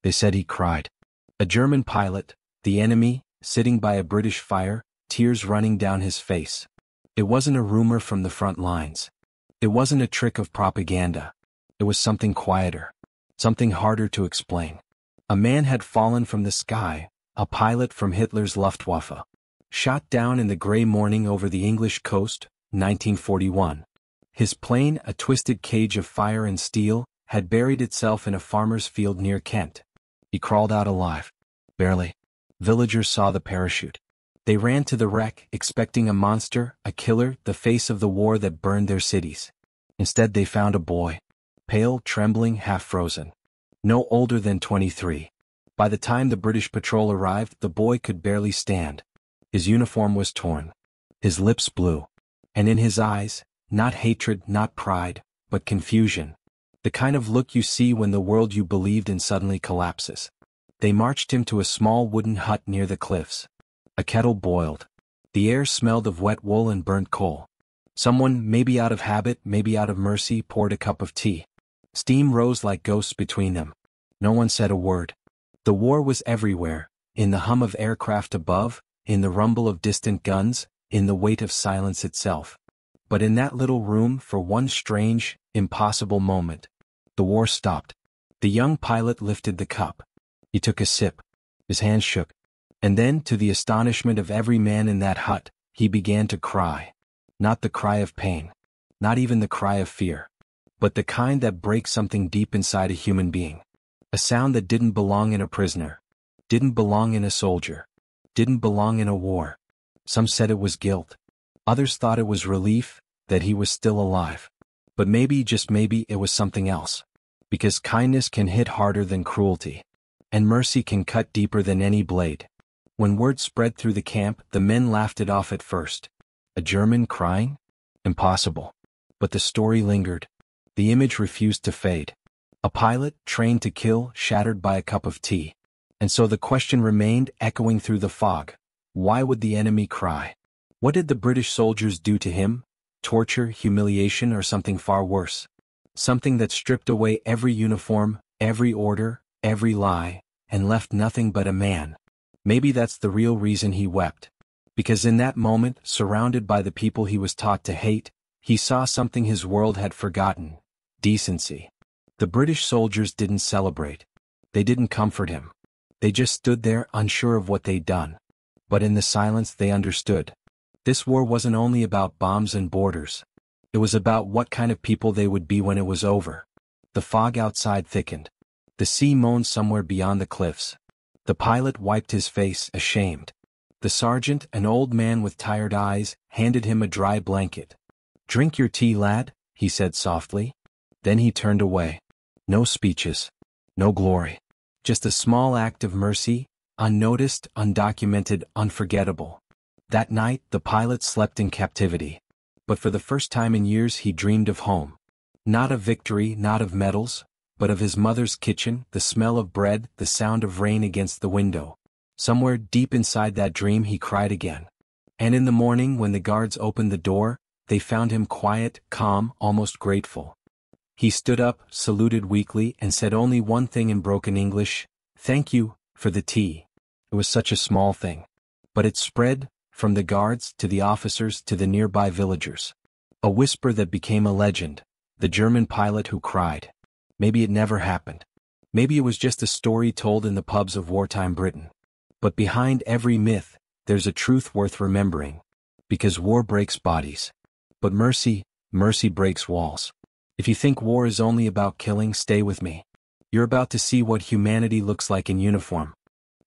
They said he cried. A German pilot, the enemy, sitting by a British fire, tears running down his face. It wasn't a rumor from the front lines. It wasn't a trick of propaganda. It was something quieter. Something harder to explain. A man had fallen from the sky, a pilot from Hitler's Luftwaffe. Shot down in the gray morning over the English coast, 1941. His plane, a twisted cage of fire and steel, had buried itself in a farmer's field near Kent. He crawled out alive. Barely. Villagers saw the parachute. They ran to the wreck, expecting a monster, a killer, the face of the war that burned their cities. Instead they found a boy. Pale, trembling, half-frozen. No older than 23. By the time the British patrol arrived, the boy could barely stand. His uniform was torn. His lips blue. And in his eyes, not hatred, not pride, but confusion. The kind of look you see when the world you believed in suddenly collapses. They marched him to a small wooden hut near the cliffs. A kettle boiled. The air smelled of wet wool and burnt coal. Someone, maybe out of habit, maybe out of mercy, poured a cup of tea. Steam rose like ghosts between them. No one said a word. The war was everywhere, in the hum of aircraft above, in the rumble of distant guns, in the weight of silence itself. But in that little room, for one strange, impossible moment, the war stopped. The young pilot lifted the cup. He took a sip. His hands shook. And then, to the astonishment of every man in that hut, he began to cry. Not the cry of pain. Not even the cry of fear. But the kind that breaks something deep inside a human being. A sound that didn't belong in a prisoner. Didn't belong in a soldier. Didn't belong in a war. Some said it was guilt. Others thought it was relief, that he was still alive. But maybe, just maybe, it was something else. Because kindness can hit harder than cruelty. And mercy can cut deeper than any blade. When word spread through the camp, the men laughed it off at first. A German crying? Impossible. But the story lingered. The image refused to fade. A pilot, trained to kill, shattered by a cup of tea. And so the question remained, echoing through the fog. Why would the enemy cry? What did the British soldiers do to him? Torture, humiliation, or something far worse? Something that stripped away every uniform, every order, every lie, and left nothing but a man. Maybe that's the real reason he wept. Because in that moment, surrounded by the people he was taught to hate, he saw something his world had forgotten. Decency. The British soldiers didn't celebrate. They didn't comfort him. They just stood there, unsure of what they'd done. But in the silence they understood. This war wasn't only about bombs and borders. It was about what kind of people they would be when it was over. The fog outside thickened. The sea moaned somewhere beyond the cliffs. The pilot wiped his face, ashamed. The sergeant, an old man with tired eyes, handed him a dry blanket. "Drink your tea, lad," he said softly. Then he turned away. No speeches. No glory. Just a small act of mercy, unnoticed, undocumented, unforgettable. That night, the pilot slept in captivity. But for the first time in years he dreamed of home. Not of victory, not of medals, but of his mother's kitchen, the smell of bread, the sound of rain against the window. Somewhere deep inside that dream he cried again. And in the morning when the guards opened the door, they found him quiet, calm, almost grateful. He stood up, saluted weakly, and said only one thing in broken English: "Thank you, for the tea." It was such a small thing. But it spread, from the guards, to the officers, to the nearby villagers. A whisper that became a legend. The German pilot who cried. Maybe it never happened. Maybe it was just a story told in the pubs of wartime Britain. But behind every myth, there's a truth worth remembering. Because war breaks bodies. But mercy breaks walls. If you think war is only about killing, stay with me. You're about to see what humanity looks like in uniform.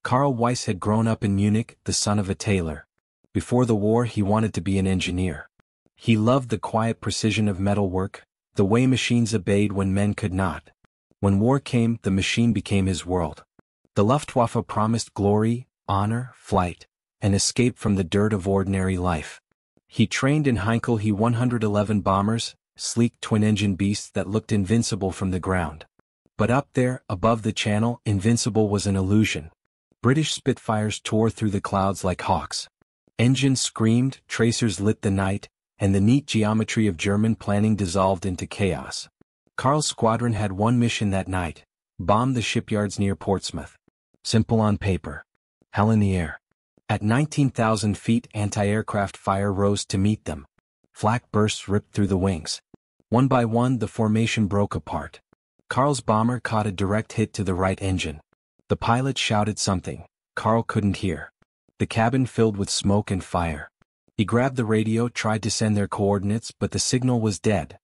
Karl Weiss had grown up in Munich, the son of a tailor. Before the war he wanted to be an engineer. He loved the quiet precision of metalwork, the way machines obeyed when men could not. When war came, the machine became his world. The Luftwaffe promised glory, honor, flight, and escape from the dirt of ordinary life. He trained in Heinkel He-111 bombers, sleek twin-engine beasts that looked invincible from the ground. But up there, above the channel, invincible was an illusion. British Spitfires tore through the clouds like hawks. Engines screamed, tracers lit the night, and the neat geometry of German planning dissolved into chaos. Karl's squadron had one mission that night: Bomb the shipyards near Portsmouth. Simple on paper. Hell in the air. At 19,000 feet, anti-aircraft fire rose to meet them. Flak bursts ripped through the wings. One by one, the formation broke apart. Karl's bomber caught a direct hit to the right engine. The pilot shouted something Karl couldn't hear. The cabin filled with smoke and fire. He grabbed the radio, tried to send their coordinates, but the signal was dead.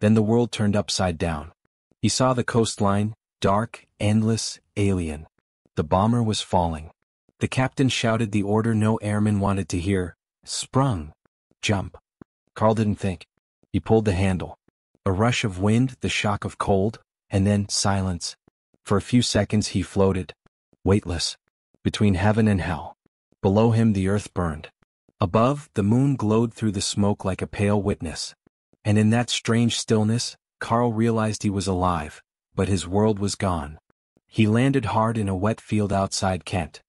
Then the world turned upside down. He saw the coastline, dark, endless, alien. The bomber was falling. The captain shouted the order no airman wanted to hear. Sprung. Jump. Karl didn't think. He pulled the handle. A rush of wind, the shock of cold, and then silence. For a few seconds he floated, weightless, between heaven and hell. Below him the earth burned. Above, the moon glowed through the smoke like a pale witness. And in that strange stillness, Karl realized he was alive, but his world was gone. He landed hard in a wet field outside Kent.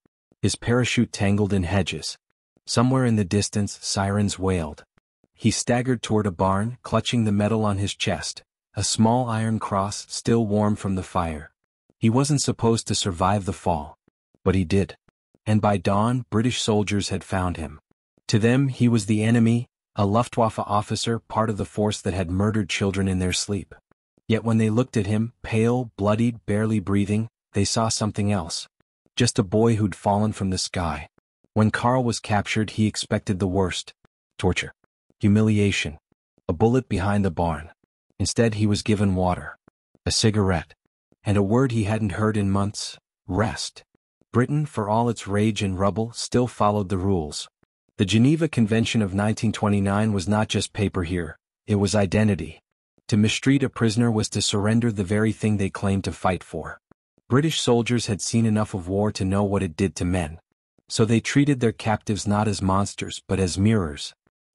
His parachute tangled in hedges. Somewhere in the distance, sirens wailed. He staggered toward a barn, clutching the metal on his chest, a small iron cross still warm from the fire. He wasn't supposed to survive the fall. But he did. And by dawn, British soldiers had found him. To them, he was the enemy, a Luftwaffe officer, part of the force that had murdered children in their sleep. Yet when they looked at him, pale, bloodied, barely breathing, they saw something else. Just a boy who'd fallen from the sky. When Karl was captured, he expected the worst. Torture. Humiliation. A bullet behind the barn. Instead, he was given water. A cigarette. And a word he hadn't heard in months: rest. Britain, for all its rage and rubble, still followed the rules. The Geneva Convention of 1929 was not just paper here, it was identity. To mistreat a prisoner was to surrender the very thing they claimed to fight for. British soldiers had seen enough of war to know what it did to men. So they treated their captives not as monsters but as mirrors.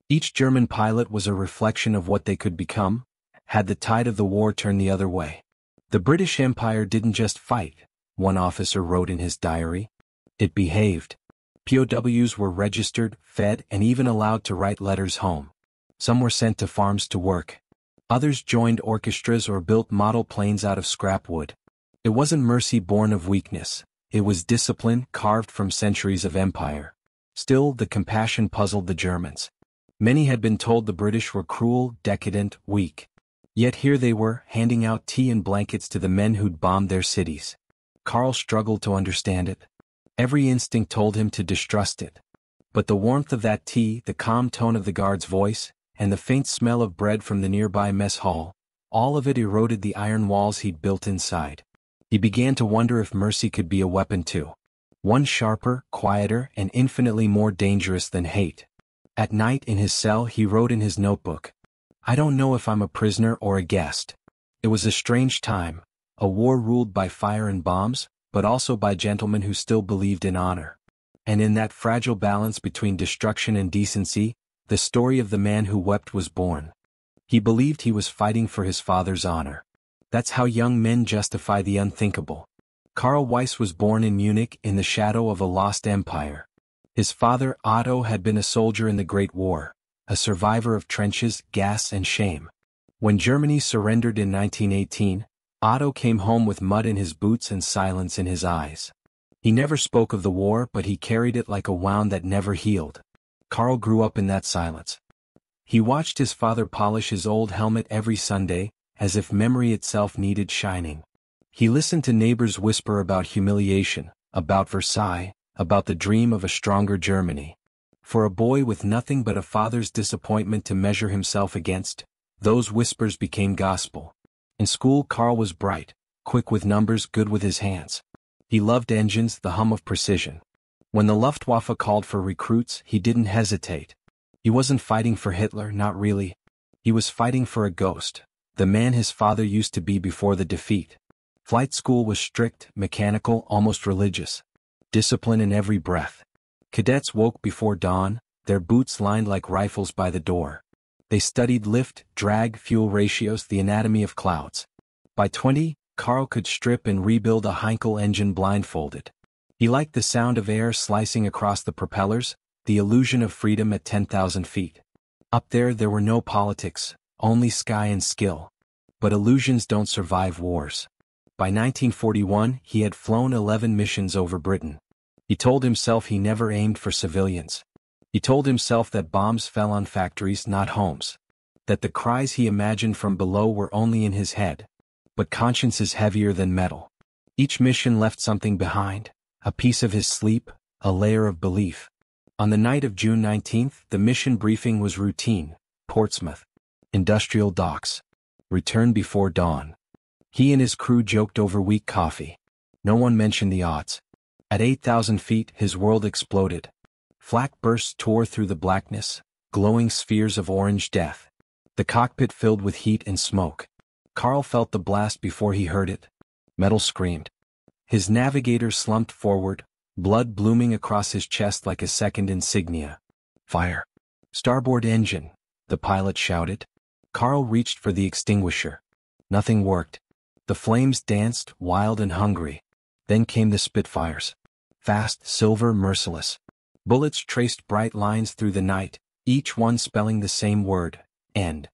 Each German pilot was a reflection of what they could become, had the tide of the war turned the other way. The British Empire didn't just fight, one officer wrote in his diary. It behaved. POWs were registered, fed, and even allowed to write letters home. Some were sent to farms to work. Others joined orchestras or built model planes out of scrap wood. It wasn't mercy born of weakness. It was discipline carved from centuries of empire. Still, the compassion puzzled the Germans. Many had been told the British were cruel, decadent, weak. Yet here they were, handing out tea and blankets to the men who'd bombed their cities. Karl struggled to understand it. Every instinct told him to distrust it. But the warmth of that tea, the calm tone of the guard's voice, and the faint smell of bread from the nearby mess hall, all of it eroded the iron walls he'd built inside. He began to wonder if mercy could be a weapon too. One sharper, quieter, and infinitely more dangerous than hate. At night in his cell he wrote in his notebook, "I don't know if I'm a prisoner or a guest." It was a strange time, a war ruled by fire and bombs, but also by gentlemen who still believed in honor. And in that fragile balance between destruction and decency, the story of the man who wept was born. He believed he was fighting for his father's honor. That's how young men justify the unthinkable. Karl Weiss was born in Munich in the shadow of a lost empire. His father, Otto, had been a soldier in the Great War, a survivor of trenches, gas, and shame. When Germany surrendered in 1918, Otto came home with mud in his boots and silence in his eyes. He never spoke of the war, but he carried it like a wound that never healed. Karl grew up in that silence. He watched his father polish his old helmet every Sunday, as if memory itself needed shining. He listened to neighbors whisper about humiliation, about Versailles, about the dream of a stronger Germany. For a boy with nothing but a father's disappointment to measure himself against, those whispers became gospel. In school, Karl was bright, quick with numbers, good with his hands. He loved engines, the hum of precision. When the Luftwaffe called for recruits, he didn't hesitate. He wasn't fighting for Hitler, not really. He was fighting for a ghost, the man his father used to be before the defeat. Flight school was strict, mechanical, almost religious. Discipline in every breath. Cadets woke before dawn, their boots lined like rifles by the door. They studied lift, drag, fuel ratios, the anatomy of clouds. By 20, Karl could strip and rebuild a Heinkel engine blindfolded. He liked the sound of air slicing across the propellers, the illusion of freedom at 10,000 feet. Up there were no politics, only sky and skill. But illusions don't survive wars. By 1941, he had flown 11 missions over Britain. He told himself he never aimed for civilians. He told himself that bombs fell on factories, not homes. That the cries he imagined from below were only in his head. But conscience is heavier than metal. Each mission left something behind, a piece of his sleep, a layer of belief. On the night of June 19th, the mission briefing was routine. Portsmouth. Industrial docks. Return before dawn. He and his crew joked over weak coffee. No one mentioned the odds. At 8,000 feet, his world exploded. Flak bursts tore through the blackness, glowing spheres of orange death. The cockpit filled with heat and smoke. Karl felt the blast before he heard it. Metal screamed. His navigator slumped forward, blood blooming across his chest like a second insignia. Fire. Starboard engine, the pilot shouted. Karl reached for the extinguisher. Nothing worked. The flames danced, wild and hungry. Then came the Spitfires. Fast, silver, merciless. Bullets traced bright lines through the night, each one spelling the same word, end.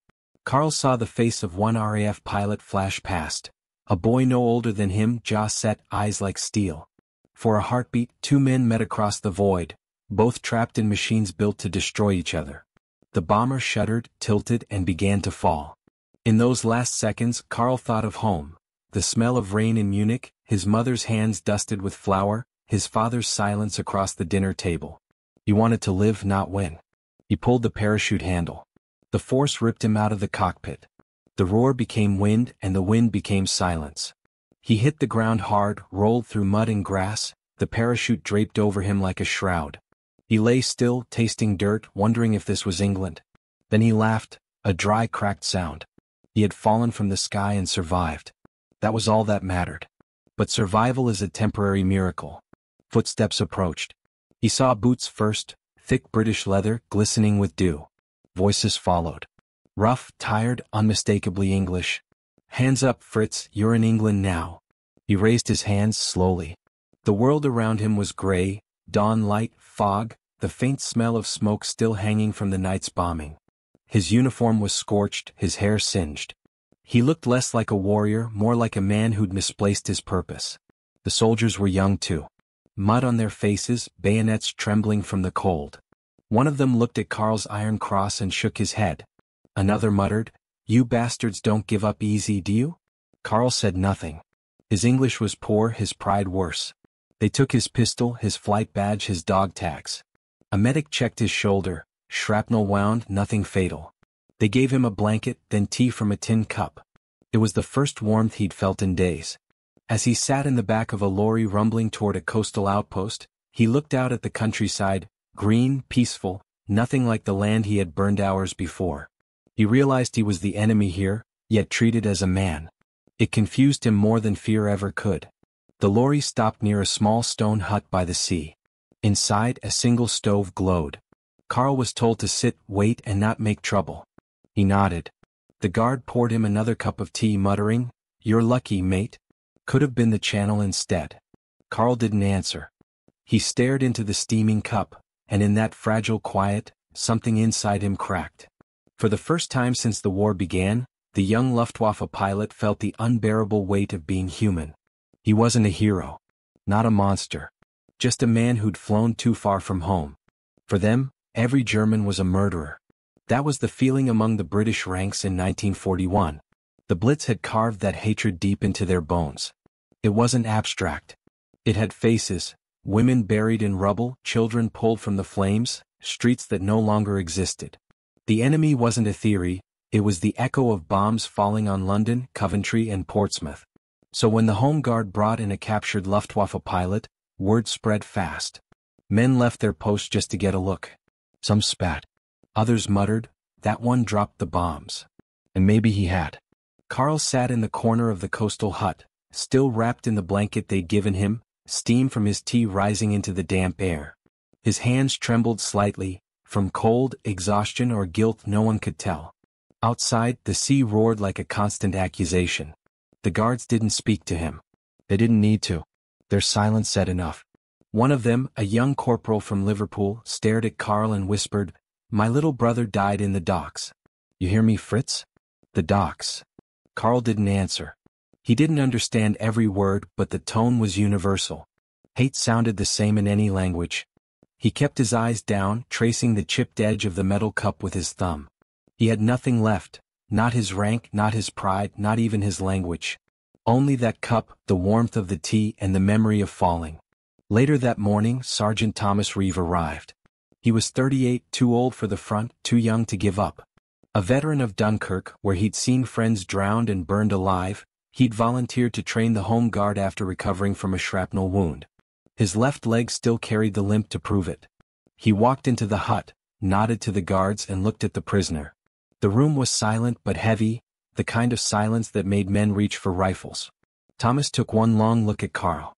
Karl saw the face of one RAF pilot flash past. A boy no older than him, jaw set, eyes like steel. For a heartbeat, two men met across the void, both trapped in machines built to destroy each other. The bomber shuddered, tilted, and began to fall. In those last seconds, Karl thought of home. The smell of rain in Munich, his mother's hands dusted with flour, his father's silence across the dinner table. He wanted to live, not win. He pulled the parachute handle. The force ripped him out of the cockpit. The roar became wind, and the wind became silence. He hit the ground hard, rolled through mud and grass, the parachute draped over him like a shroud. He lay still, tasting dirt, wondering if this was England. Then he laughed, a dry, cracked sound. He had fallen from the sky and survived. That was all that mattered. But survival is a temporary miracle. Footsteps approached. He saw boots first, thick British leather, glistening with dew. Voices followed. Rough, tired, unmistakably English. Hands up, Fritz, you're in England now. He raised his hands slowly. The world around him was gray, dawn light, fog, the faint smell of smoke still hanging from the night's bombing. His uniform was scorched, his hair singed. He looked less like a warrior, more like a man who'd misplaced his purpose. The soldiers were young too. Mud on their faces, bayonets trembling from the cold. One of them looked at Karl's iron cross and shook his head. Another muttered, "You bastards don't give up easy, do you?" Karl said nothing. His English was poor, his pride worse. They took his pistol, his flight badge, his dog tags. A medic checked his shoulder, shrapnel wound, nothing fatal. They gave him a blanket, then tea from a tin cup. It was the first warmth he'd felt in days. As he sat in the back of a lorry rumbling toward a coastal outpost, he looked out at the countryside, green, peaceful, nothing like the land he had burned hours before. He realized he was the enemy here, yet treated as a man. It confused him more than fear ever could. The lorry stopped near a small stone hut by the sea. Inside, a single stove glowed. Karl was told to sit, wait, and not make trouble. He nodded. The guard poured him another cup of tea, muttering, "You're lucky, mate." Could have been the channel instead. Karl didn't answer. He stared into the steaming cup, and in that fragile quiet, something inside him cracked. For the first time since the war began, the young Luftwaffe pilot felt the unbearable weight of being human. He wasn't a hero. Not a monster. Just a man who'd flown too far from home. For them, every German was a murderer. That was the feeling among the British ranks in 1941. The Blitz had carved that hatred deep into their bones. It wasn't abstract. It had faces, women buried in rubble, children pulled from the flames, streets that no longer existed. The enemy wasn't a theory, it was the echo of bombs falling on London, Coventry, and Portsmouth. So when the Home Guard brought in a captured Luftwaffe pilot, word spread fast. Men left their posts just to get a look. Some spat. Others muttered, "That one dropped the bombs." And maybe he had. Karl sat in the corner of the coastal hut, still wrapped in the blanket they'd given him, steam from his tea rising into the damp air. His hands trembled slightly, from cold, exhaustion, or guilt no one could tell. Outside, the sea roared like a constant accusation. The guards didn't speak to him. They didn't need to. Their silence said enough. One of them, a young corporal from Liverpool, stared at Karl and whispered, "My little brother died in the docks. You hear me, Fritz?" The docks. Karl didn't answer. He didn't understand every word, but the tone was universal. Hate sounded the same in any language. He kept his eyes down, tracing the chipped edge of the metal cup with his thumb. He had nothing left, not his rank, not his pride, not even his language. Only that cup, the warmth of the tea, and the memory of falling. Later that morning, Sergeant Thomas Reeve arrived. He was 38, too old for the front, too young to give up. A veteran of Dunkirk, where he'd seen friends drowned and burned alive, he'd volunteered to train the Home Guard after recovering from a shrapnel wound. His left leg still carried the limp to prove it. He walked into the hut, nodded to the guards and looked at the prisoner. The room was silent but heavy, the kind of silence that made men reach for rifles. Thomas took one long look at Karl.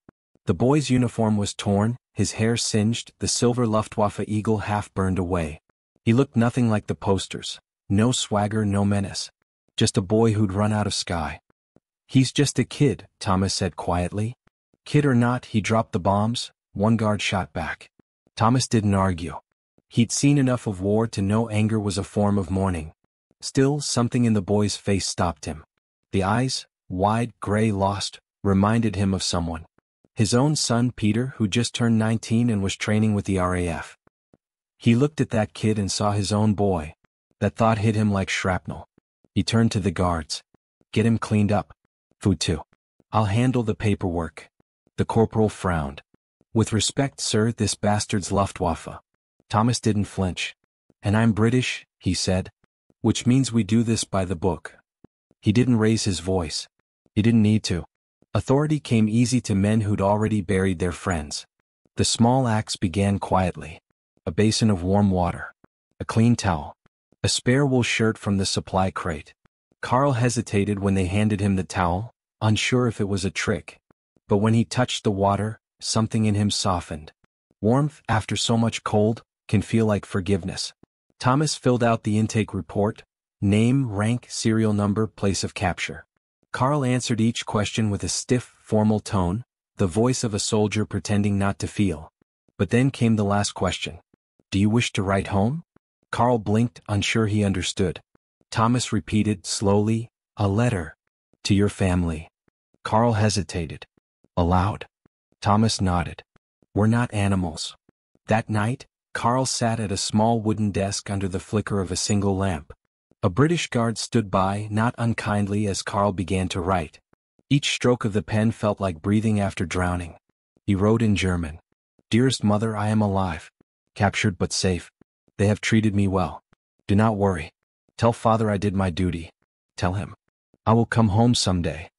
The boy's uniform was torn, his hair singed, the silver Luftwaffe eagle half burned away. He looked nothing like the posters. No swagger, no menace. Just a boy who'd run out of sky. "He's just a kid," Thomas said quietly. Kid or not, he dropped the bombs. One guard shot back. Thomas didn't argue. He'd seen enough of war to know anger was a form of mourning. Still, something in the boy's face stopped him. The eyes, wide, gray, lost, reminded him of someone. His own son Peter, who just turned 19 and was training with the RAF. He looked at that kid and saw his own boy. That thought hit him like shrapnel. He turned to the guards. "Get him cleaned up. Food too. I'll handle the paperwork." The corporal frowned. "With respect, sir, this bastard's Luftwaffe." Thomas didn't flinch. "And I'm British," he said. "Which means we do this by the book." He didn't raise his voice. He didn't need to. Authority came easy to men who'd already buried their friends. The small acts began quietly. A basin of warm water. A clean towel. A spare wool shirt from the supply crate. Karl hesitated when they handed him the towel, unsure if it was a trick. But when he touched the water, something in him softened. Warmth, after so much cold, can feel like forgiveness. Thomas filled out the intake report: name, rank, serial number, place of capture. Karl answered each question with a stiff, formal tone, the voice of a soldier pretending not to feel. But then came the last question. "Do you wish to write home?" Karl blinked, unsure he understood. Thomas repeated slowly, "A letter. To your family." Karl hesitated. "Aloud?" Thomas nodded. "We're not animals." That night, Karl sat at a small wooden desk under the flicker of a single lamp. A British guard stood by, not unkindly, as Karl began to write. Each stroke of the pen felt like breathing after drowning. He wrote in German. "Dearest mother, I am alive. Captured but safe. They have treated me well. Do not worry. Tell father I did my duty. Tell him. I will come home someday."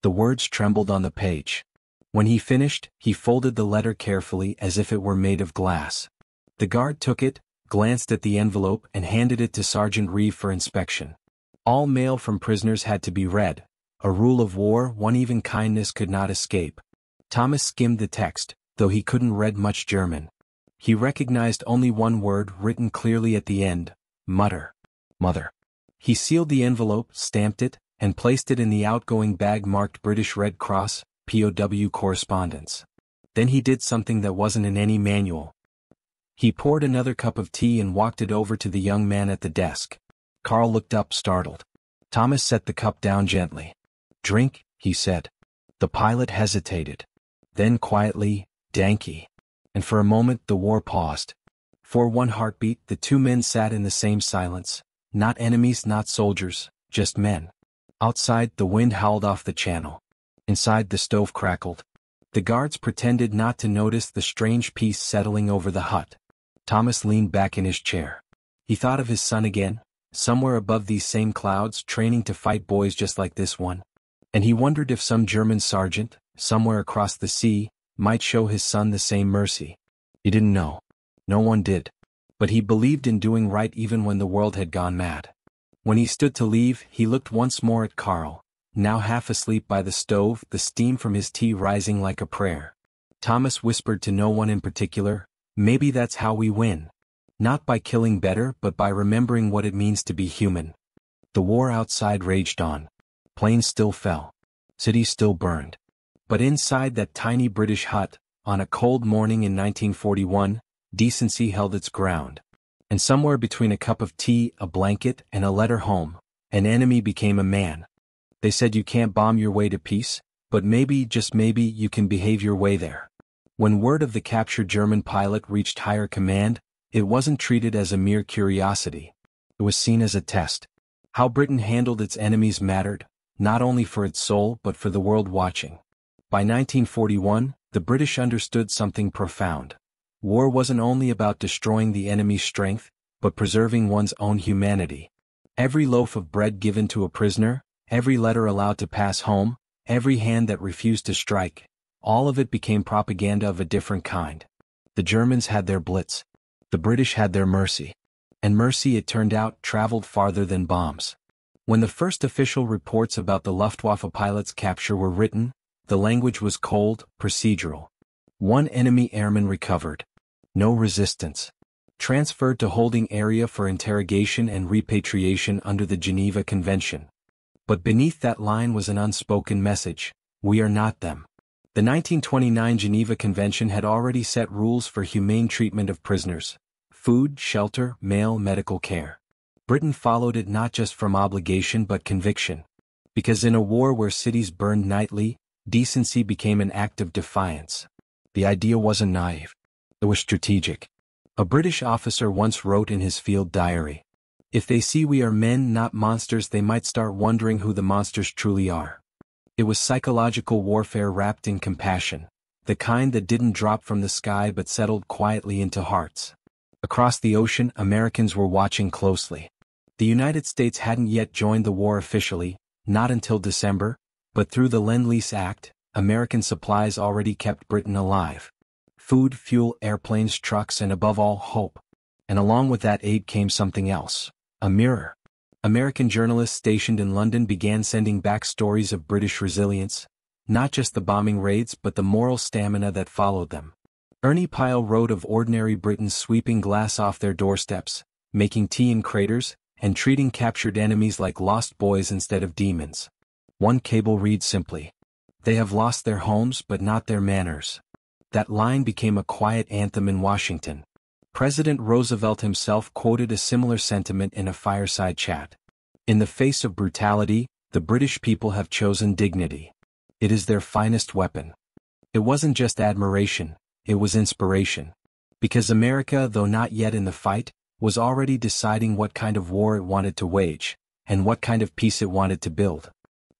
The words trembled on the page. When he finished, he folded the letter carefully as if it were made of glass. The guard took it, glanced at the envelope and handed it to Sergeant Reeve for inspection. All mail from prisoners had to be read. A rule of war one even kindness could not escape. Thomas skimmed the text, though he couldn't read much German. He recognized only one word written clearly at the end: Mutter. Mother. He sealed the envelope, stamped it, and placed it in the outgoing bag marked British Red Cross, POW correspondence. Then he did something that wasn't in any manual. He poured another cup of tea and walked it over to the young man at the desk. Karl looked up, startled. Thomas set the cup down gently. "Drink," he said. The pilot hesitated. Then quietly, "Danke." And for a moment the war paused. For one heartbeat the two men sat in the same silence. Not enemies, not soldiers, just men. Outside the wind howled off the channel. Inside the stove crackled. The guards pretended not to notice the strange peace settling over the hut. Thomas leaned back in his chair. He thought of his son again, somewhere above these same clouds, training to fight boys just like this one. And he wondered if some German sergeant, somewhere across the sea, might show his son the same mercy. He didn't know. No one did. But he believed in doing right even when the world had gone mad. When he stood to leave, he looked once more at Karl, now half asleep by the stove, the steam from his tea rising like a prayer. Thomas whispered to no one in particular, "Maybe that's how we win. Not by killing better, but by remembering what it means to be human." The war outside raged on. Planes still fell. Cities still burned. But inside that tiny British hut, on a cold morning in 1941, decency held its ground. And somewhere between a cup of tea, a blanket, and a letter home, an enemy became a man. They said you can't bomb your way to peace, but maybe, just maybe, you can behave your way there. When word of the captured German pilot reached higher command, it wasn't treated as a mere curiosity. It was seen as a test. How Britain handled its enemies mattered, not only for its soul but for the world watching. By 1941, the British understood something profound. War wasn't only about destroying the enemy's strength, but preserving one's own humanity. Every loaf of bread given to a prisoner, every letter allowed to pass home, every hand that refused to strike, all of it became propaganda of a different kind. The Germans had their Blitz. The British had their mercy. And mercy, it turned out, traveled farther than bombs. When the first official reports about the Luftwaffe pilot's capture were written, the language was cold, procedural. One enemy airman recovered. No resistance. Transferred to holding area for interrogation and repatriation under the Geneva Convention. But beneath that line was an unspoken message: we are not them. The 1929 Geneva Convention had already set rules for humane treatment of prisoners: food, shelter, male medical care. Britain followed it not just from obligation but conviction. Because in a war where cities burned nightly, decency became an act of defiance. The idea wasn't naive. It was strategic. A British officer once wrote in his field diary, "If they see we are men, not monsters, they might start wondering who the monsters truly are." It was psychological warfare wrapped in compassion, the kind that didn't drop from the sky but settled quietly into hearts. Across the ocean, Americans were watching closely. The United States hadn't yet joined the war officially, not until December, but through the Lend-Lease Act, American supplies already kept Britain alive. Food, fuel, airplanes, trucks, and above all, hope. And along with that aid came something else: a mirror. American journalists stationed in London began sending back stories of British resilience, not just the bombing raids but the moral stamina that followed them. Ernie Pyle wrote of ordinary Britons sweeping glass off their doorsteps, making tea in craters, and treating captured enemies like lost boys instead of demons. One cable reads simply, "They have lost their homes but not their manners." That line became a quiet anthem in Washington. President Roosevelt himself quoted a similar sentiment in a fireside chat. In the face of brutality, the British people have chosen dignity. It is their finest weapon. It wasn't just admiration, it was inspiration. Because America, though not yet in the fight, was already deciding what kind of war it wanted to wage, and what kind of peace it wanted to build.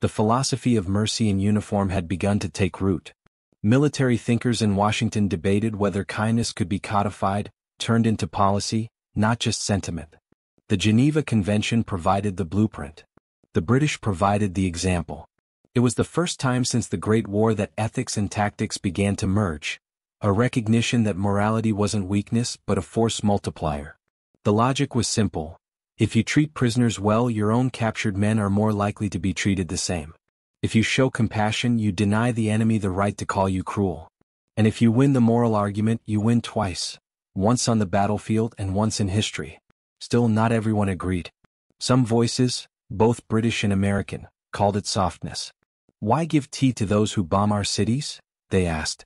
The philosophy of mercy in uniform had begun to take root. Military thinkers in Washington debated whether kindness could be codified, turned into policy, not just sentiment. The Geneva Convention provided the blueprint. The British provided the example. It was the first time since the Great War that ethics and tactics began to merge, a recognition that morality wasn't weakness but a force multiplier. The logic was simple: if you treat prisoners well, your own captured men are more likely to be treated the same. If you show compassion, you deny the enemy the right to call you cruel. And if you win the moral argument, you win twice. Once on the battlefield and once in history. Still, not everyone agreed. Some voices, both British and American, called it softness. Why give tea to those who bomb our cities? They asked.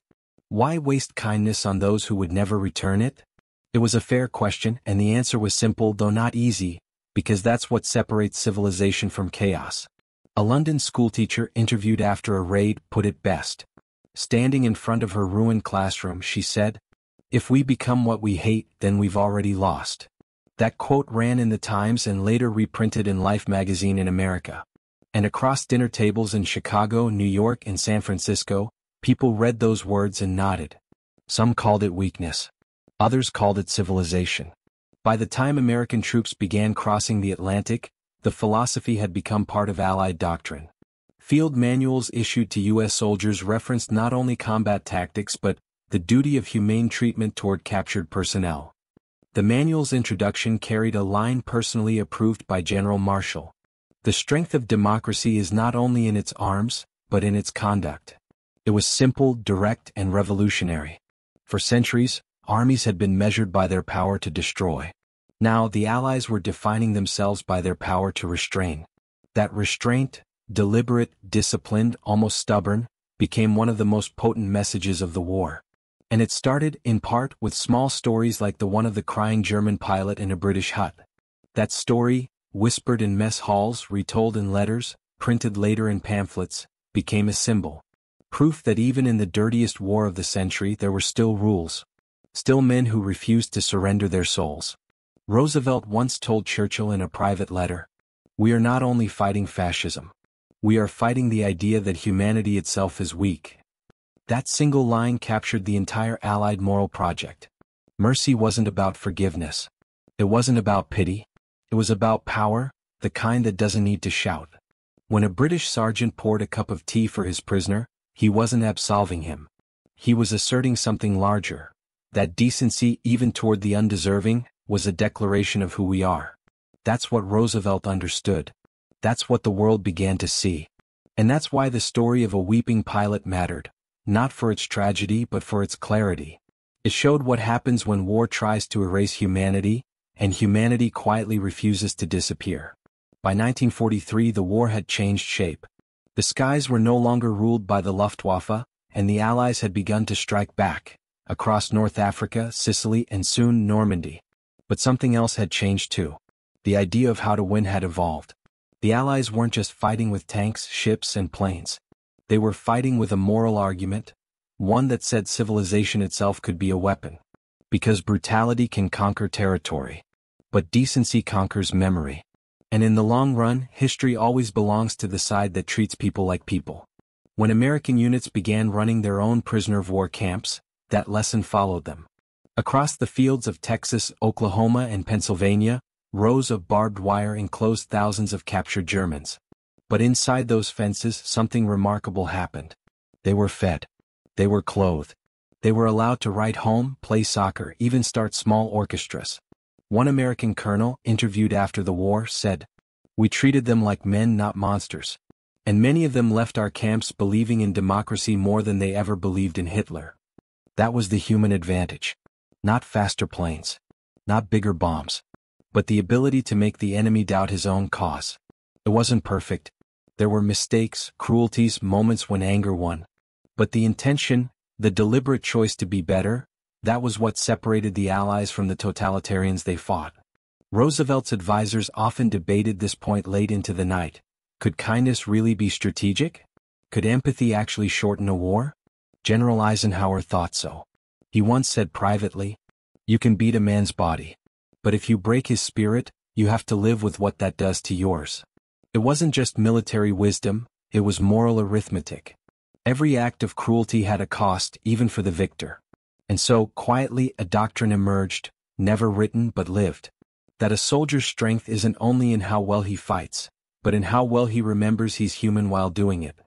Why waste kindness on those who would never return it? It was a fair question, and the answer was simple though not easy, because that's what separates civilization from chaos. A London schoolteacher interviewed after a raid put it best. Standing in front of her ruined classroom, she said, "If we become what we hate, then we've already lost." That quote ran in the Times and later reprinted in Life magazine in America. And across dinner tables in Chicago, New York, and San Francisco, people read those words and nodded. Some called it weakness. Others called it civilization. By the time American troops began crossing the Atlantic, the philosophy had become part of Allied doctrine. Field manuals issued to U.S. soldiers referenced not only combat tactics but the duty of humane treatment toward captured personnel. The manual's introduction carried a line personally approved by General Marshall. The strength of democracy is not only in its arms, but in its conduct. It was simple, direct, and revolutionary. For centuries, armies had been measured by their power to destroy. Now the Allies were defining themselves by their power to restrain. That restraint, deliberate, disciplined, almost stubborn, became one of the most potent messages of the war. And it started, in part, with small stories like the one of the crying German pilot in a British hut. That story, whispered in mess halls, retold in letters, printed later in pamphlets, became a symbol. Proof that even in the dirtiest war of the century there were still rules. Still men who refused to surrender their souls. Roosevelt once told Churchill in a private letter, "We are not only fighting fascism. We are fighting the idea that humanity itself is weak." That single line captured the entire Allied moral project. Mercy wasn't about forgiveness. It wasn't about pity. It was about power, the kind that doesn't need to shout. When a British sergeant poured a cup of tea for his prisoner, he wasn't absolving him. He was asserting something larger. That decency, even toward the undeserving, was a declaration of who we are. That's what Roosevelt understood. That's what the world began to see. And that's why the story of a weeping pilot mattered, not for its tragedy but for its clarity. It showed what happens when war tries to erase humanity, and humanity quietly refuses to disappear. By 1943 the war had changed shape. The skies were no longer ruled by the Luftwaffe, and the Allies had begun to strike back, across North Africa, Sicily, and soon Normandy. But something else had changed too. The idea of how to win had evolved. The Allies weren't just fighting with tanks, ships, and planes. They were fighting with a moral argument, one that said civilization itself could be a weapon. Because brutality can conquer territory. But decency conquers memory. And in the long run, history always belongs to the side that treats people like people. When American units began running their own prisoner-of-war camps, that lesson followed them. Across the fields of Texas, Oklahoma, and Pennsylvania, rows of barbed wire enclosed thousands of captured Germans. But inside those fences something remarkable happened. They were fed. They were clothed. They were allowed to write home, play soccer, even start small orchestras. One American colonel, interviewed after the war, said, "We treated them like men, not monsters. And many of them left our camps believing in democracy more than they ever believed in Hitler." That was the human advantage. Not faster planes. Not bigger bombs. But the ability to make the enemy doubt his own cause. It wasn't perfect. There were mistakes, cruelties, moments when anger won. But the intention, the deliberate choice to be better, that was what separated the Allies from the totalitarians they fought. Roosevelt's advisors often debated this point late into the night. Could kindness really be strategic? Could empathy actually shorten a war? General Eisenhower thought so. He once said privately, "You can beat a man's body. But if you break his spirit, you have to live with what that does to yours." It wasn't just military wisdom, it was moral arithmetic. Every act of cruelty had a cost, even for the victor. And so, quietly, a doctrine emerged, never written but lived. That a soldier's strength isn't only in how well he fights, but in how well he remembers he's human while doing it.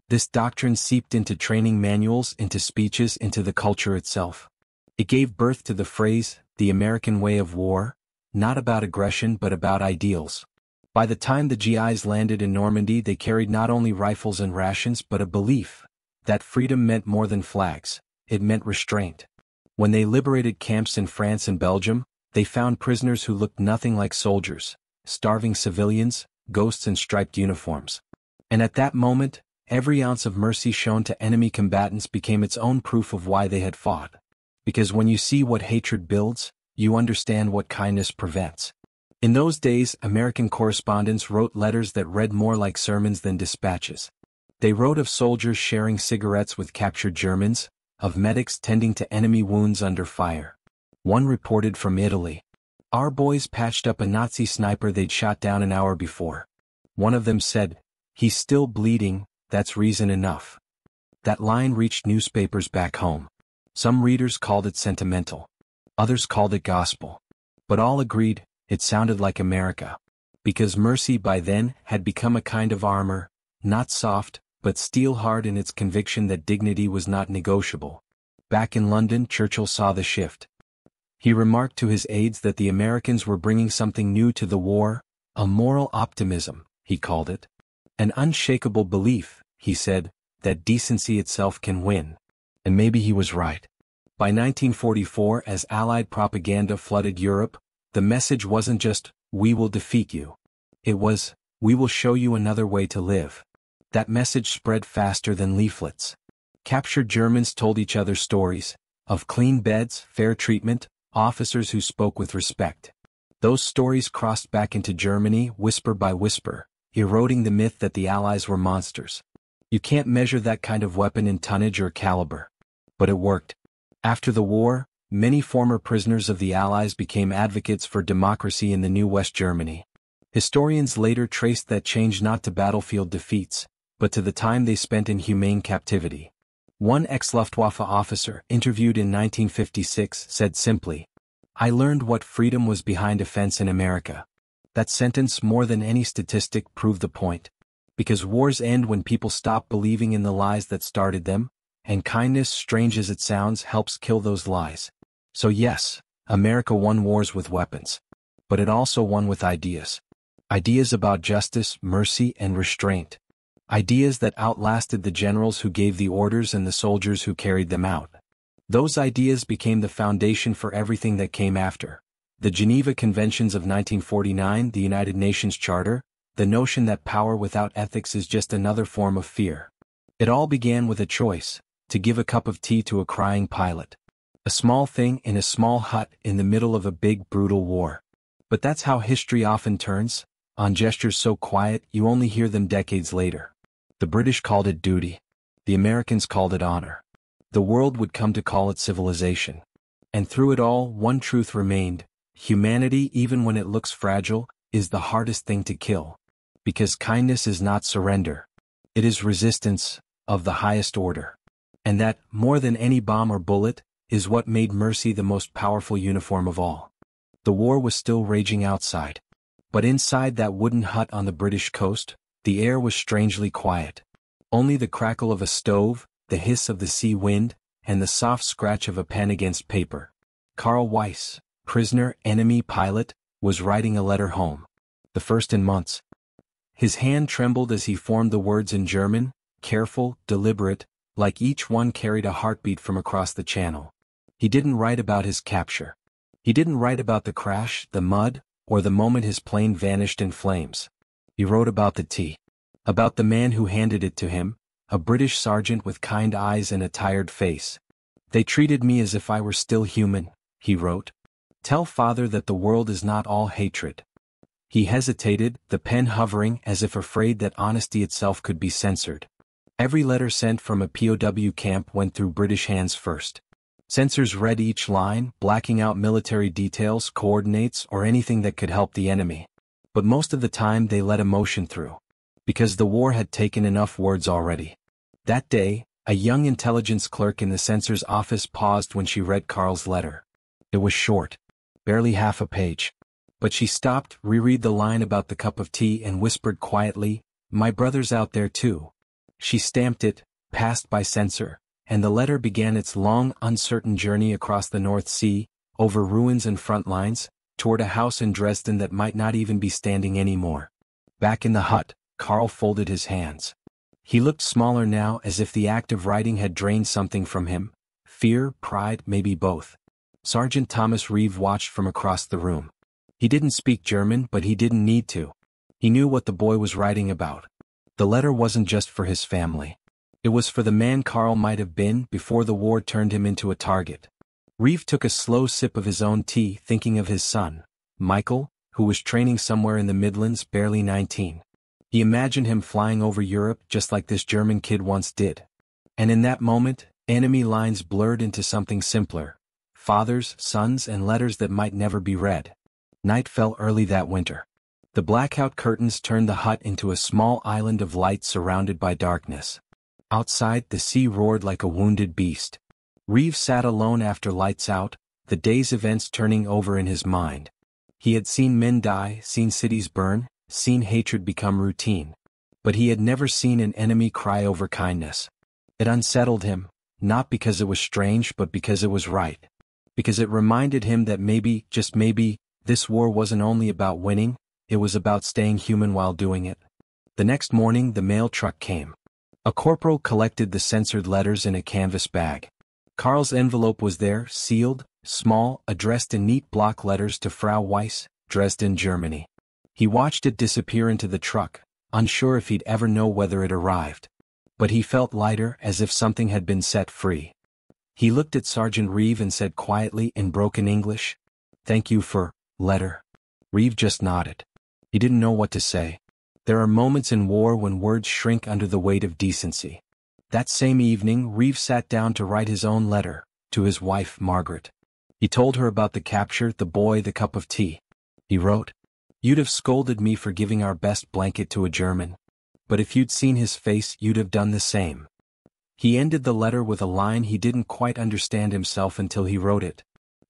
This doctrine seeped into training manuals, into speeches, into the culture itself. It gave birth to the phrase, the American way of war, not about aggression but about ideals. By the time the GIs landed in Normandy, they carried not only rifles and rations but a belief that freedom meant more than flags, it meant restraint. When they liberated camps in France and Belgium, they found prisoners who looked nothing like soldiers, starving civilians, ghosts in striped uniforms. And at that moment, every ounce of mercy shown to enemy combatants became its own proof of why they had fought. Because when you see what hatred builds, you understand what kindness prevents. In those days, American correspondents wrote letters that read more like sermons than dispatches. They wrote of soldiers sharing cigarettes with captured Germans, of medics tending to enemy wounds under fire. One reported from Italy, "Our boys patched up a Nazi sniper they'd shot down an hour before." One of them said, "He's still bleeding, that's reason enough." That line reached newspapers back home. Some readers called it sentimental. Others called it gospel. But all agreed, it sounded like America. Because mercy by then had become a kind of armor, not soft, but steel-hard in its conviction that dignity was not negotiable. Back in London, Churchill saw the shift. He remarked to his aides that the Americans were bringing something new to the war, a moral optimism, he called it. An unshakable belief, he said, that decency itself can win. And maybe he was right. By 1944, as Allied propaganda flooded Europe, the message wasn't just, "We will defeat you." It was, "We will show you another way to live." That message spread faster than leaflets. Captured Germans told each other stories, of clean beds, fair treatment, officers who spoke with respect. Those stories crossed back into Germany, whisper by whisper, eroding the myth that the Allies were monsters. You can't measure that kind of weapon in tonnage or caliber. But it worked. After the war, many former prisoners of the Allies became advocates for democracy in the new West Germany. Historians later traced that change not to battlefield defeats, but to the time they spent in humane captivity. One ex-Luftwaffe officer, interviewed in 1956, said simply, "I learned what freedom was behind a fence in America." That sentence, more than any statistic, proved the point. Because wars end when people stop believing in the lies that started them, and kindness, strange as it sounds, helps kill those lies. So yes, America won wars with weapons. But it also won with ideas. Ideas about justice, mercy, and restraint. Ideas that outlasted the generals who gave the orders and the soldiers who carried them out. Those ideas became the foundation for everything that came after. The Geneva Conventions of 1949, the United Nations Charter, the notion that power without ethics is just another form of fear. It all began with a choice: to give a cup of tea to a crying pilot. A small thing in a small hut in the middle of a big, brutal war. But that's how history often turns, on gestures so quiet you only hear them decades later. The British called it duty. The Americans called it honor. The world would come to call it civilization. And through it all, one truth remained: humanity, even when it looks fragile, is the hardest thing to kill. Because kindness is not surrender. It is resistance, of the highest order. And that, more than any bomb or bullet, is what made mercy the most powerful uniform of all. The war was still raging outside. But inside that wooden hut on the British coast, the air was strangely quiet. Only the crackle of a stove, the hiss of the sea wind, and the soft scratch of a pen against paper. Karl Weiss, prisoner, enemy pilot, was writing a letter home. The first in months. His hand trembled as he formed the words in German, careful, deliberate, like each one carried a heartbeat from across the channel. He didn't write about his capture. He didn't write about the crash, the mud, or the moment his plane vanished in flames. He wrote about the tea. About the man who handed it to him, a British sergeant with kind eyes and a tired face. "They treated me as if I were still human," he wrote. "Tell father that the world is not all hatred." He hesitated, the pen hovering as if afraid that honesty itself could be censored. Every letter sent from a POW camp went through British hands first. Censors read each line, blacking out military details, coordinates, or anything that could help the enemy. But most of the time they let emotion through. Because the war had taken enough words already. That day, a young intelligence clerk in the censor's office paused when she read Karl's letter. It was short. Barely half a page. But she stopped, reread the line about the cup of tea, and whispered quietly, "My brother's out there too." She stamped it, passed by censor, and the letter began its long, uncertain journey across the North Sea, over ruins and front lines, toward a house in Dresden that might not even be standing anymore. Back in the hut, Karl folded his hands. He looked smaller now, as if the act of writing had drained something from him. Fear, pride, maybe both. Sergeant Thomas Reeve watched from across the room. He didn't speak German, but he didn't need to. He knew what the boy was writing about. The letter wasn't just for his family. It was for the man Karl might have been before the war turned him into a target. Reeve took a slow sip of his own tea, thinking of his son, Michael, who was training somewhere in the Midlands, barely 19. He imagined him flying over Europe just like this German kid once did. And in that moment, enemy lines blurred into something simpler. Fathers, sons, and letters that might never be read. Night fell early that winter. The blackout curtains turned the hut into a small island of light surrounded by darkness. Outside, the sea roared like a wounded beast. Reeve sat alone after lights out, the day's events turning over in his mind. He had seen men die, seen cities burn, seen hatred become routine. But he had never seen an enemy cry over kindness. It unsettled him, not because it was strange but because it was right. Because it reminded him that maybe, just maybe, this war wasn't only about winning, it was about staying human while doing it. The next morning the mail truck came. A corporal collected the censored letters in a canvas bag. Karl's envelope was there, sealed, small, addressed in neat block letters to Frau Weiss, Dresden, Germany. He watched it disappear into the truck, unsure if he'd ever know whether it arrived. But he felt lighter, as if something had been set free. He looked at Sergeant Reeve and said quietly in broken English, "Thank you for letter." Reeve just nodded. He didn't know what to say. There are moments in war when words shrink under the weight of decency. That same evening, Reeve sat down to write his own letter, to his wife, Margaret. He told her about the capture, the boy, the cup of tea. He wrote, "You'd have scolded me for giving our best blanket to a German. But if you'd seen his face, you'd have done the same." He ended the letter with a line he didn't quite understand himself until he wrote it.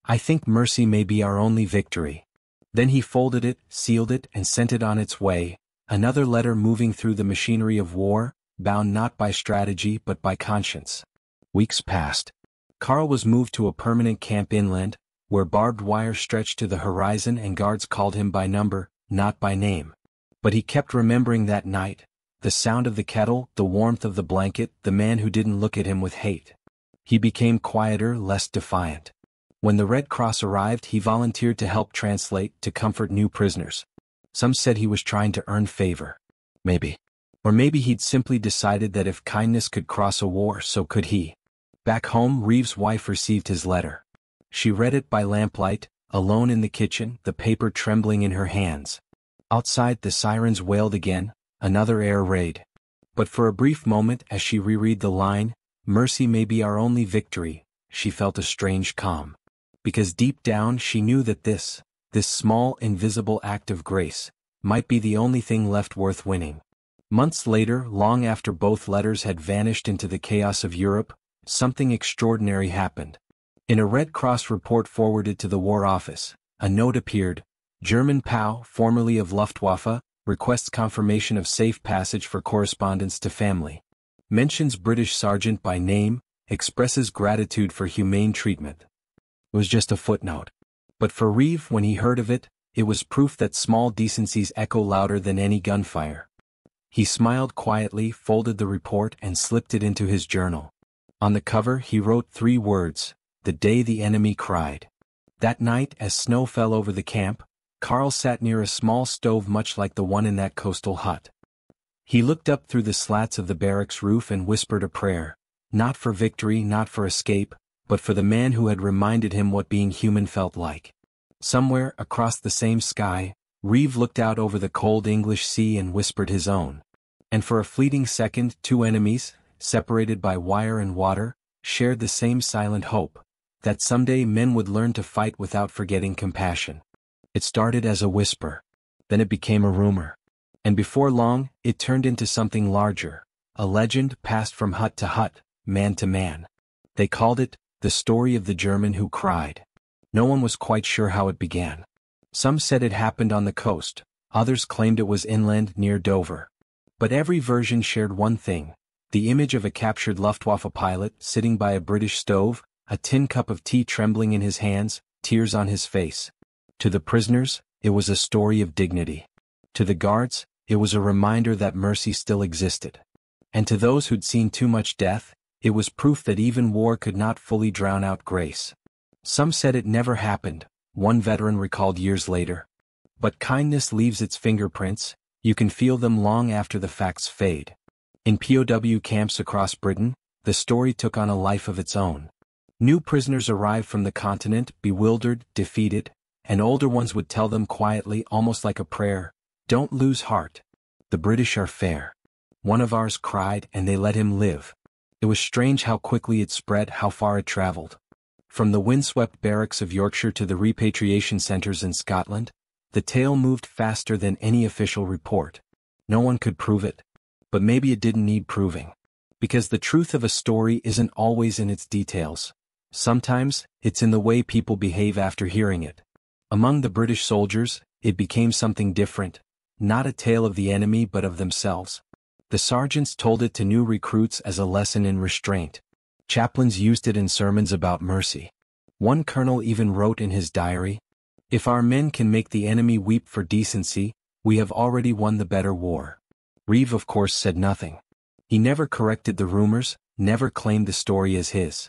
"I think mercy may be our only victory." Then he folded it, sealed it, and sent it on its way, another letter moving through the machinery of war, bound not by strategy but by conscience. Weeks passed. Karl was moved to a permanent camp inland, where barbed wire stretched to the horizon and guards called him by number, not by name. But he kept remembering that night, the sound of the kettle, the warmth of the blanket, the man who didn't look at him with hate. He became quieter, less defiant. When the Red Cross arrived, he volunteered to help translate, to comfort new prisoners. Some said he was trying to earn favor. Maybe. Or maybe he'd simply decided that if kindness could cross a war, so could he. Back home, Reeve's wife received his letter. She read it by lamplight, alone in the kitchen, the paper trembling in her hands. Outside, the sirens wailed again, another air raid. But for a brief moment, as she reread the line, "Mercy may be our only victory," she felt a strange calm. Because deep down she knew that this small, invisible act of grace, might be the only thing left worth winning. Months later, long after both letters had vanished into the chaos of Europe, something extraordinary happened. In a Red Cross report forwarded to the War Office, a note appeared: "German POW, formerly of Luftwaffe, requests confirmation of safe passage for correspondence to family. Mentions British sergeant by name, expresses gratitude for humane treatment." It was just a footnote. But for Reeve, when he heard of it, it was proof that small decencies echo louder than any gunfire. He smiled quietly, folded the report, and slipped it into his journal. On the cover he wrote 3 words: "The day the enemy cried." That night, as snow fell over the camp, Karl sat near a small stove much like the one in that coastal hut. He looked up through the slats of the barracks roof and whispered a prayer, not for victory, not for escape, but for the man who had reminded him what being human felt like. Somewhere, across the same sky, Reeve looked out over the cold English sea and whispered his own. And for a fleeting second, 2 enemies, separated by wire and water, shared the same silent hope, that someday men would learn to fight without forgetting compassion. It started as a whisper. Then it became a rumor. And before long, it turned into something larger, a legend passed from hut to hut, man to man. They called it the story of the German who cried. No one was quite sure how it began. Some said it happened on the coast, others claimed it was inland near Dover. But every version shared one thing: the image of a captured Luftwaffe pilot sitting by a British stove, a tin cup of tea trembling in his hands, tears on his face. To the prisoners, it was a story of dignity. To the guards, it was a reminder that mercy still existed. And to those who'd seen too much death, it was proof that even war could not fully drown out grace. Some said it never happened, one veteran recalled years later. But kindness leaves its fingerprints, you can feel them long after the facts fade. In POW camps across Britain, the story took on a life of its own. New prisoners arrived from the continent, bewildered, defeated, and older ones would tell them quietly, almost like a prayer, "Don't lose heart. The British are fair. One of ours cried and they let him live." It was strange how quickly it spread, how far it traveled. From the windswept barracks of Yorkshire to the repatriation centers in Scotland, the tale moved faster than any official report. No one could prove it. But maybe it didn't need proving. Because the truth of a story isn't always in its details. Sometimes, it's in the way people behave after hearing it. Among the British soldiers, it became something different, not a tale of the enemy but of themselves. The sergeants told it to new recruits as a lesson in restraint. Chaplains used it in sermons about mercy. One colonel even wrote in his diary, "If our men can make the enemy weep for decency, we have already won the better war." Reeve, of course, said nothing. He never corrected the rumors, never claimed the story as his.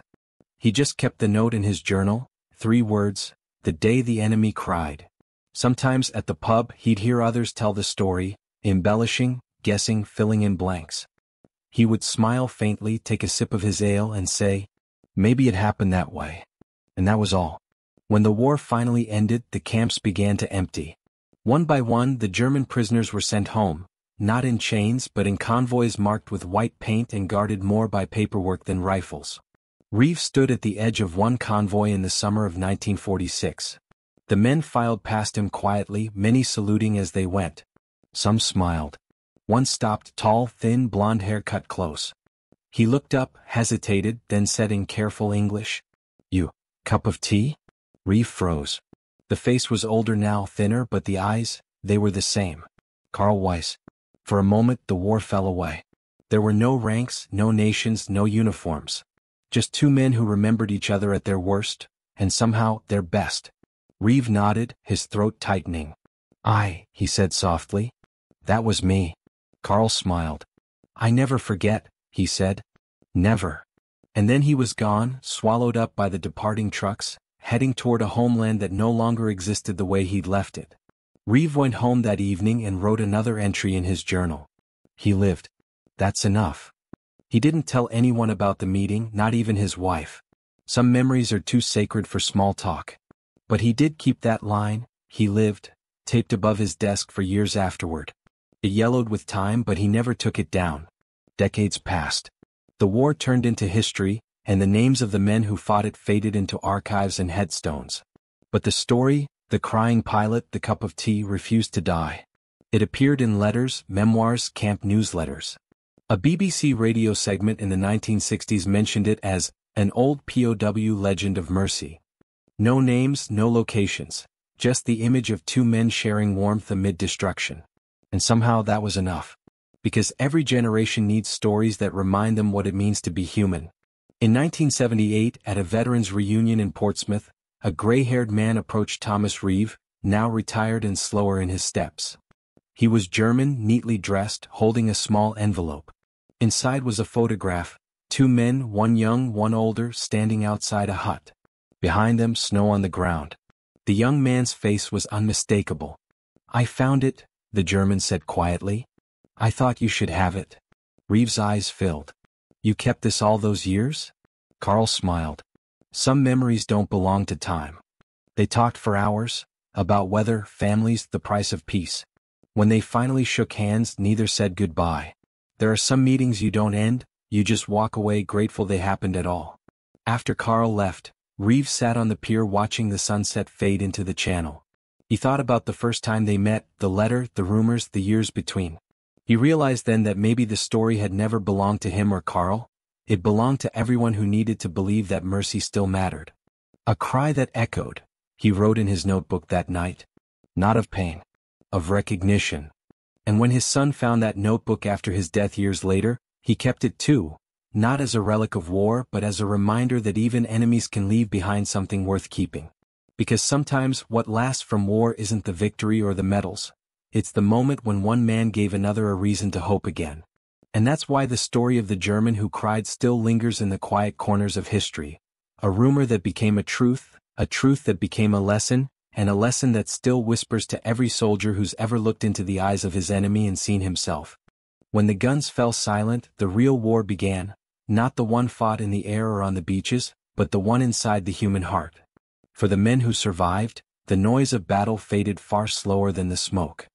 He just kept the note in his journal, 3 words: "The day the enemy cried." Sometimes at the pub he'd hear others tell the story, embellishing, guessing, filling in blanks. He would smile faintly, take a sip of his ale, and say, "Maybe it happened that way." And that was all. When the war finally ended, the camps began to empty. One by one, the German prisoners were sent home, not in chains but in convoys marked with white paint and guarded more by paperwork than rifles. Reeve stood at the edge of one convoy in the summer of 1946. The men filed past him quietly, many saluting as they went. Some smiled. One stopped, tall, thin, blonde hair cut close. He looked up, hesitated, then said in careful English, "You, cup of tea?" Reeve froze. The face was older now, thinner, but the eyes, they were the same. Karl Weiss. For a moment the war fell away. There were no ranks, no nations, no uniforms. Just two men who remembered each other at their worst, and somehow their best. Reeve nodded, his throat tightening. "Aye," he said softly. "That was me." Karl smiled. "I never forget," he said. "Never." And then he was gone, swallowed up by the departing trucks, heading toward a homeland that no longer existed the way he'd left it. Reeve went home that evening and wrote another entry in his journal. He lived. That's enough. He didn't tell anyone about the meeting, not even his wife. Some memories are too sacred for small talk. But he did keep that line, "He lived," taped above his desk for years afterward. It yellowed with time, but he never took it down. Decades passed. The war turned into history, and the names of the men who fought it faded into archives and headstones. But the story, the crying pilot, the cup of tea, refused to die. It appeared in letters, memoirs, camp newsletters. A BBC radio segment in the 1960s mentioned it as an old POW legend of mercy. No names, no locations, just the image of two men sharing warmth amid destruction. And somehow that was enough. Because every generation needs stories that remind them what it means to be human. In 1978, at a veterans reunion in Portsmouth, a gray-haired man approached Thomas Reeve, now retired and slower in his steps. He was German, neatly dressed, holding a small envelope. Inside was a photograph, two men, one young, one older, standing outside a hut. Behind them, snow on the ground. The young man's face was unmistakable. "I found it," the German said quietly. "I thought you should have it." Reeve's eyes filled. "You kept this all those years?" Karl smiled. "Some memories don't belong to time." They talked for hours, about weather, families, the price of peace. When they finally shook hands, neither said goodbye. There are some meetings you don't end, you just walk away grateful they happened at all. After Karl left, Reeve sat on the pier watching the sunset fade into the channel. He thought about the first time they met, the letter, the rumors, the years between. He realized then that maybe the story had never belonged to him or Karl. It belonged to everyone who needed to believe that mercy still mattered. A cry that echoed, he wrote in his notebook that night. Not of pain. Of recognition. And when his son found that notebook after his death years later, he kept it too, not as a relic of war but as a reminder that even enemies can leave behind something worth keeping. Because sometimes what lasts from war isn't the victory or the medals. It's the moment when one man gave another a reason to hope again. And that's why the story of the German who cried still lingers in the quiet corners of history. A rumor that became a truth that became a lesson, and a lesson that still whispers to every soldier who's ever looked into the eyes of his enemy and seen himself. When the guns fell silent, the real war began, not the one fought in the air or on the beaches, but the one inside the human heart. For the men who survived, the noise of battle faded far slower than the smoke.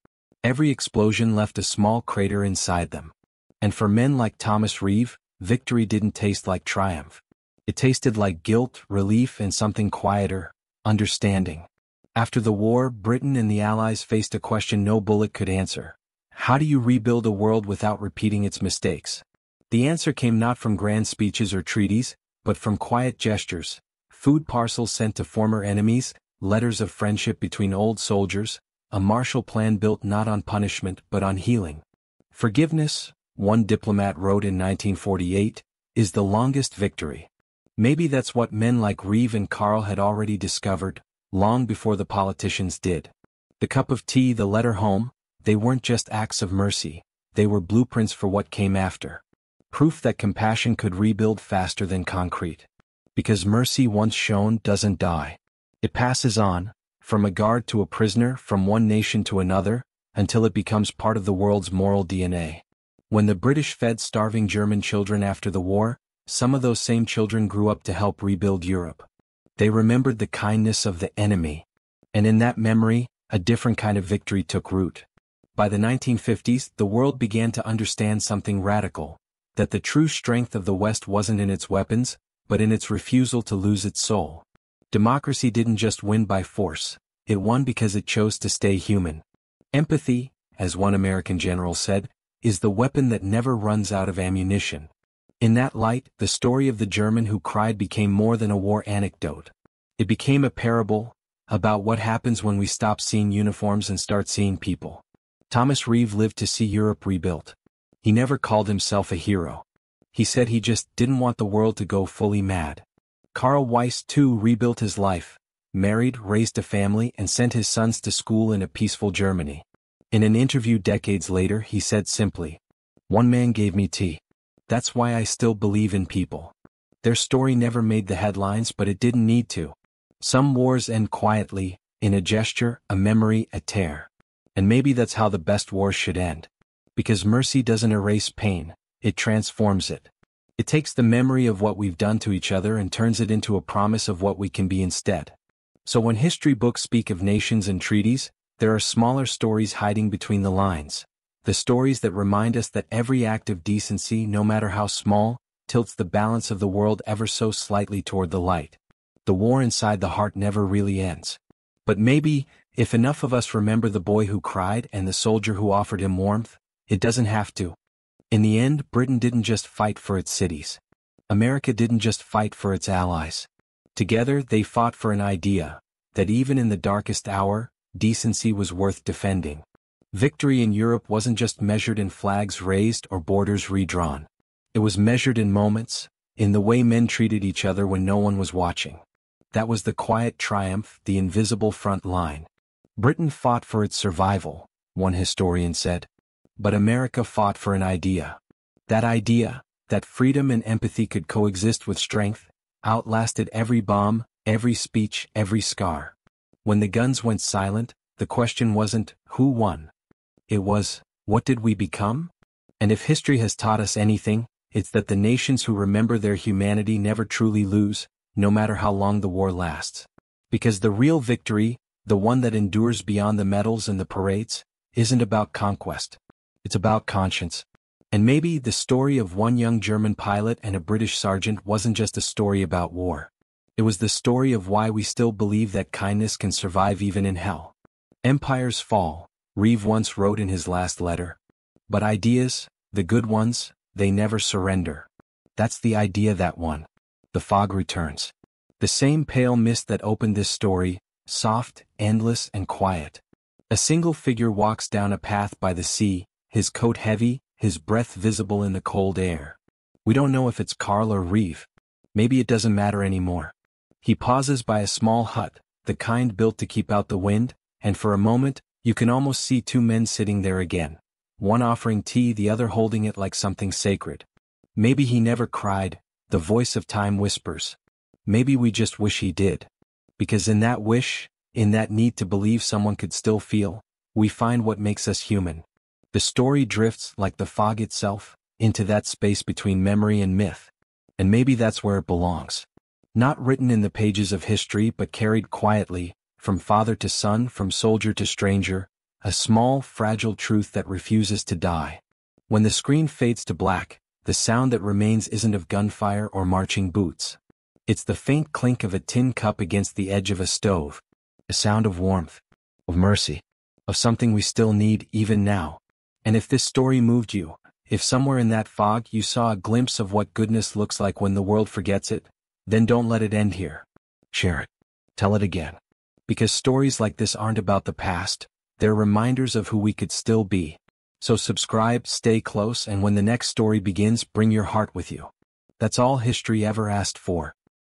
Every explosion left a small crater inside them. And for men like Thomas Reeve, victory didn't taste like triumph. It tasted like guilt, relief, and something quieter, understanding. After the war, Britain and the Allies faced a question no bullet could answer. How do you rebuild a world without repeating its mistakes? The answer came not from grand speeches or treaties, but from quiet gestures, food parcels sent to former enemies, letters of friendship between old soldiers, a Marshall Plan built not on punishment but on healing. Forgiveness, one diplomat wrote in 1948, is the longest victory. Maybe that's what men like Reeve and Karl had already discovered, long before the politicians did. The cup of tea, the letter home, they weren't just acts of mercy, they were blueprints for what came after. Proof that compassion could rebuild faster than concrete. Because mercy once shown doesn't die. It passes on, from a guard to a prisoner, from one nation to another, until it becomes part of the world's moral DNA. When the British fed starving German children after the war, some of those same children grew up to help rebuild Europe. They remembered the kindness of the enemy. And in that memory, a different kind of victory took root. By the 1950s, the world began to understand something radical, that the true strength of the West wasn't in its weapons, but in its refusal to lose its soul. Democracy didn't just win by force, it won because it chose to stay human. Empathy, as one American general said, is the weapon that never runs out of ammunition. In that light, the story of the German who cried became more than a war anecdote. It became a parable about what happens when we stop seeing uniforms and start seeing people. Thomas Reeve lived to see Europe rebuilt. He never called himself a hero. He said he just didn't want the world to go fully mad. Karl Weiss too rebuilt his life, married, raised a family, and sent his sons to school in a peaceful Germany. In an interview decades later, he said simply, "One man gave me tea. That's why I still believe in people." Their story never made the headlines, but it didn't need to. Some wars end quietly, in a gesture, a memory, a tear. And maybe that's how the best wars should end. Because mercy doesn't erase pain, it transforms it. It takes the memory of what we've done to each other and turns it into a promise of what we can be instead. So when history books speak of nations and treaties, there are smaller stories hiding between the lines. The stories that remind us that every act of decency, no matter how small, tilts the balance of the world ever so slightly toward the light. The war inside the heart never really ends. But maybe, if enough of us remember the boy who cried and the soldier who offered him warmth, it doesn't have to. In the end, Britain didn't just fight for its cities. America didn't just fight for its allies. Together, they fought for an idea, that even in the darkest hour, decency was worth defending. Victory in Europe wasn't just measured in flags raised or borders redrawn. It was measured in moments, in the way men treated each other when no one was watching. That was the quiet triumph, the invisible front line. Britain fought for its survival, one historian said. But America fought for an idea. That idea, that freedom and empathy could coexist with strength, outlasted every bomb, every speech, every scar. When the guns went silent, the question wasn't, who won? It was, what did we become? And if history has taught us anything, it's that the nations who remember their humanity never truly lose, no matter how long the war lasts. Because the real victory, the one that endures beyond the medals and the parades, isn't about conquest. It's about conscience. And maybe the story of one young German pilot and a British sergeant wasn't just a story about war. It was the story of why we still believe that kindness can survive even in hell. Empires fall, Reeve once wrote in his last letter. But ideas, the good ones, they never surrender. That's the idea that won. The fog returns. The same pale mist that opened this story, soft, endless, and quiet. A single figure walks down a path by the sea, his coat heavy, his breath visible in the cold air. We don't know if it's Karl or Reeve. Maybe it doesn't matter anymore. He pauses by a small hut, the kind built to keep out the wind, and for a moment, you can almost see two men sitting there again. One offering tea, the other holding it like something sacred. Maybe he never cried, the voice of time whispers. Maybe we just wish he did. Because in that wish, in that need to believe someone could still feel, we find what makes us human. The story drifts, like the fog itself, into that space between memory and myth. And maybe that's where it belongs. Not written in the pages of history but carried quietly, from father to son, from soldier to stranger, a small, fragile truth that refuses to die. When the screen fades to black, the sound that remains isn't of gunfire or marching boots. It's the faint clink of a tin cup against the edge of a stove. A sound of warmth, of mercy, of something we still need even now. And if this story moved you, if somewhere in that fog you saw a glimpse of what goodness looks like when the world forgets it, then don't let it end here. Share it. Tell it again. Because stories like this aren't about the past, they're reminders of who we could still be. So subscribe, stay close, and when the next story begins, bring your heart with you. That's all history ever asked for.